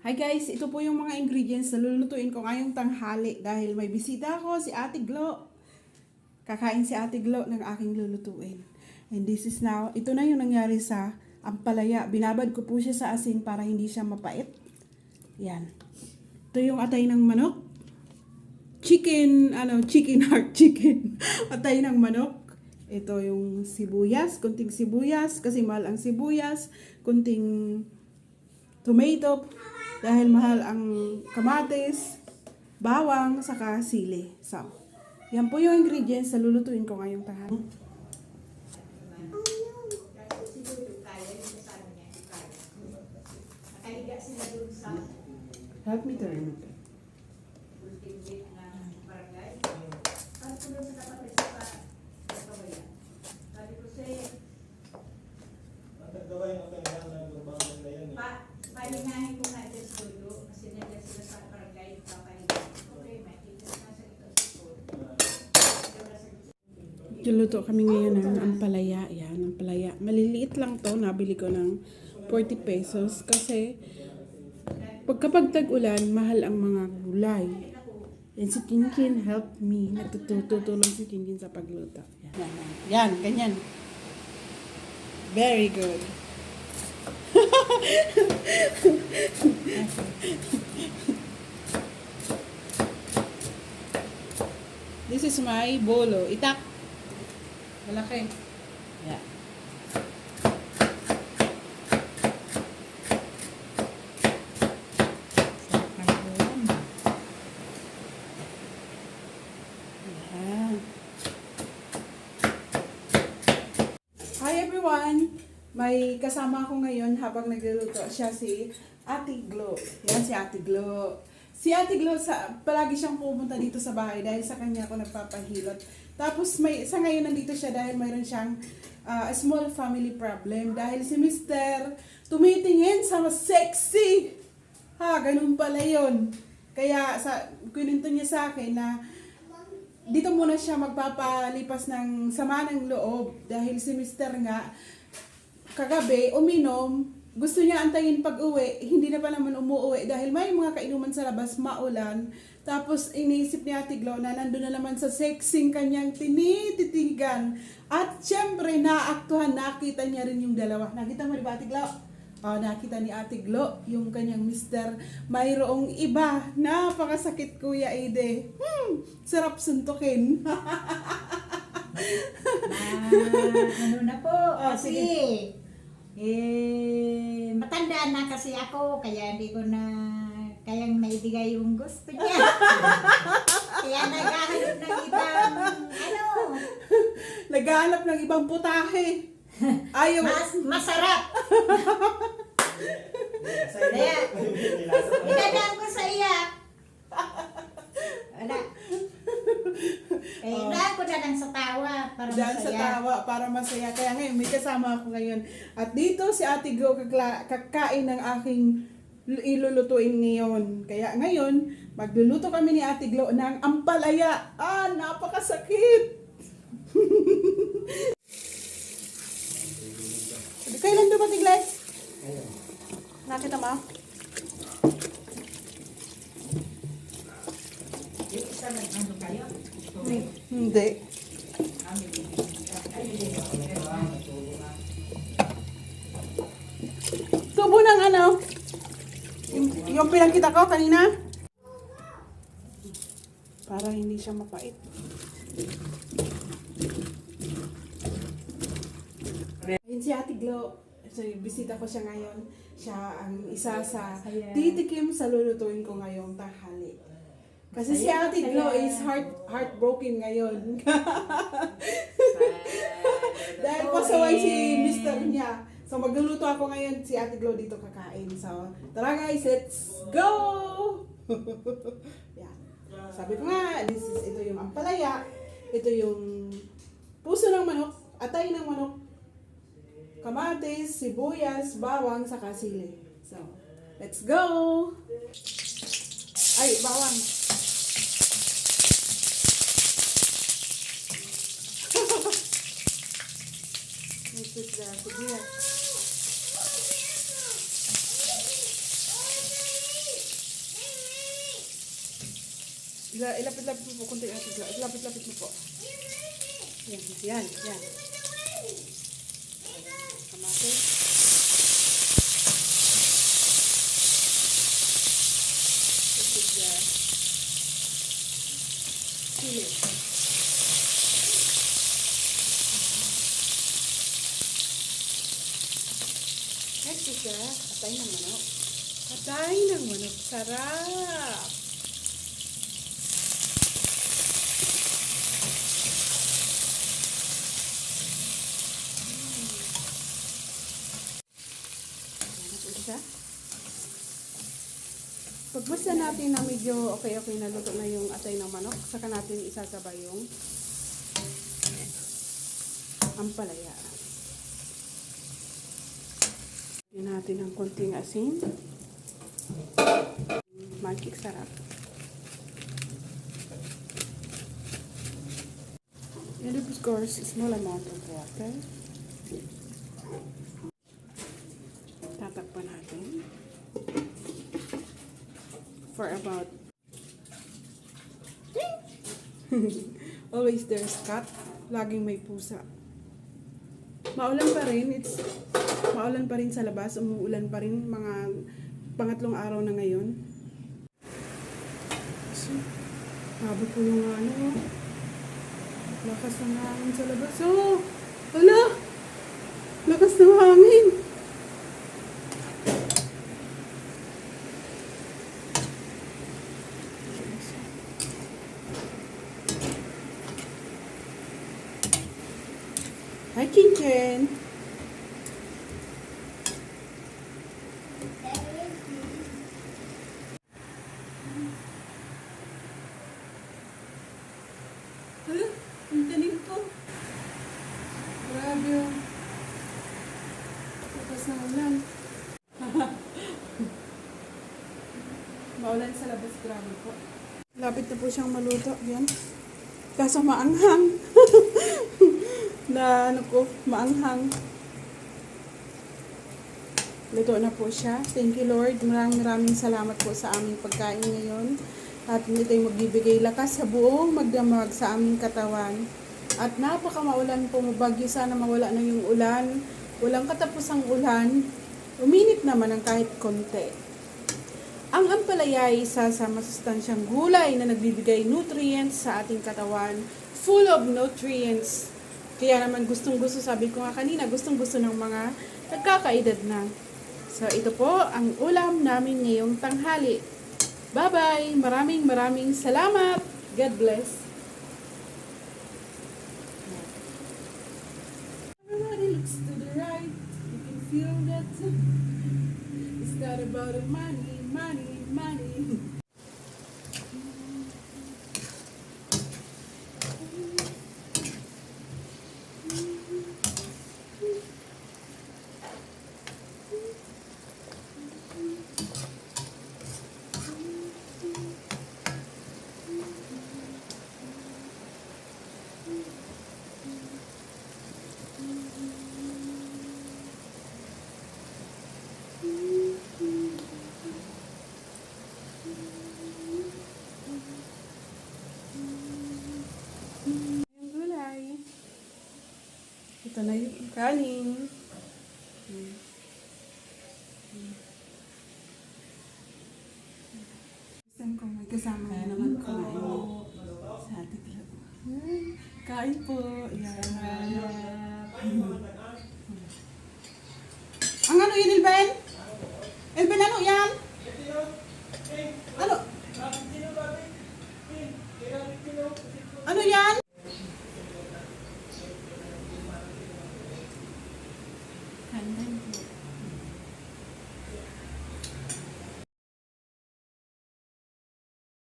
Hi guys, ito po yung mga ingredients na lulutuin ko ngayong tanghali dahil may bisita ako, si Ate Glo. Kakain si Ate Glo ng aking lulutuin. And this is now, ito na yung nangyari sa ampalaya. Binabad ko po siya sa asin para hindi siya mapait. Yan. Ito yung atay ng manok. Chicken heart chicken. Atay ng manok. Ito yung sibuyas, kunting sibuyas kasi mahal ang sibuyas, kunting tomato dahil mahal ang kamatis, bawang, saka sili. So, yan po yung ingredients na lulutuin ko ngayong tanghali. Help me to remove it. Palinahin ko nga dyan sa dulo kasi nandiyan sila sa barangay papahinga. Okay, makikita na sa ito sa school. Luto kami ngayon ng ampalaya. Yan, ampalaya. Maliliit lang to. Nabili ko ng 40 pesos kasi kapag tag-ulan, mahal ang mga gulay. And si Kinkin helped me. Natutulong si Kinkin sa pagluto. Yan, ganyan. Very good. This is my bolo. Itak. Malaki. Yeah. Yeah. Hi everyone! May kasama ako ngayon habang nagluluto siya si Ate Glo. Yan si Ate Glo. Si Ate Glo, palagi siyang pumunta dito sa bahay dahil sa kanya ako nagpapahilot. Tapos sa ngayon nandito siya dahil mayroon siyang small family problem. Dahil si Mr. tumitingin sa mas sexy. Ganun pala yun. Kaya kininto niya sa akin na dito muna siya magpapalipas ng sama ng loob. Dahil si Mr. nga, kagabi, uminom, gusto niya antayin pag-uwi, hindi na pa naman umuwi dahil may mga kainuman sa labas, maulan. Tapos iniisip ni Ate Glo na nandun na naman sa sexing kanyang tinititigan. At syempre, naaktuhan, nakita niya rin yung dalawa. Nakita mo ba, Ate Glo? Nakita ni Ate Glo yung kanyang mister. Mayroong iba. Napakasakit, Kuya Aide. Sarap suntukin. Ano na po, kasi matanda na kasi ako, kaya hindi ko na kayang maibigay yung gusto niya. Kaya naghahanap ng ibang, Naghahanap ng ibang putahe. Ayaw. Masarap. Kaya, inadaan ko sa iya. Wala. Inadaan ko na lang sa tawa para Diyan masaya. sa tawa para masaya. Kaya ngayon may kasama ako ngayon. At dito si Ate Glo kakain ng aking ilulutuin ngayon. Kaya ngayon, magluluto kami ni Ate Glo ng ampalaya. Napakasakit! Kailan dumating, Les? Nakita mo? Ano kayo? Hindi. Tubo ng ano? Yung pinagkita ko kanina? Para hindi siya mapait. Ayun si Ate Glo. So, bisita ko siya ngayon. Siya ang isa sa titikim sa lulutuin ko ngayong tanghali. Kasi si Ate Glo is heartbroken ngayon. Dahil pasaway si Mr. niya. So magluluto ako ngayon, si Ate Glo dito kakain. So tara guys, let's go! Yeah. Sabi ko nga, ito yung ampalaya. Ito yung puso ng manok, atay ng manok, kamatis, sibuyas, bawang, saka sili. So, let's go! Ay, bawang! This is the sibuyas. Ilapit-lapit mo po, kunti Ate Glo. Ilapit-lapit mo po. Yan, yan, yan. Kamatis. Sibuyas. Sili. Next is atay ng manok. Atay ng manok. Sarap! Isa. Pag basta natin na medyo okay na luto na yung atay ng manok, saka natin isasabay yung ampalaya. Lagyan natin ng konting asin. Magic sarap. And of course, a small amount of water. Tatakpan natin for about always there's cat, laging may pusa. Maulan pa rin sa labas, umuulan pa rin mga pangatlong araw na ngayon. So, haba po yung lakas ng hangin sa labas. Oh, hala, lakas ng hangin. Hi, Kinchen. Hala, ang tanim ko. Grabe. Tapos na ulan. Maulan sa labas, grabe po. Lapit na po siyang maluto. Yan. Kaso maanghang. Na maanghang. Luto na po siya. Thank you, Lord. Maraming salamat po sa aming pagkain ngayon. At ito'y magbibigay lakas sa buong magdamag sa aming katawan. At napakamaulan po, mabagyo, sana mawala na yung ulan. Walang katapusang ulan. Uminit naman ng kahit konti. Ang ampalaya ay isa sa masustansyang gulay na nagbibigay nutrients sa ating katawan. Full of nutrients. Kaya naman gustong-gusto, sabi ko nga kanina, gustong-gusto ng mga nagkakaedad na. So ito po ang ulam namin ngayong tanghali. Bye-bye! Maraming salamat! God bless! Everybody looks to the right. You can feel that. It's not about the money, money, money. Yung gulay. Ito na yung kanin. Isang ko may kasama na naman kumain sa ating club. Kain po. Yan. Ang ano yun, Elben? Elben, ano yan? Ano? Ano yan? Kanda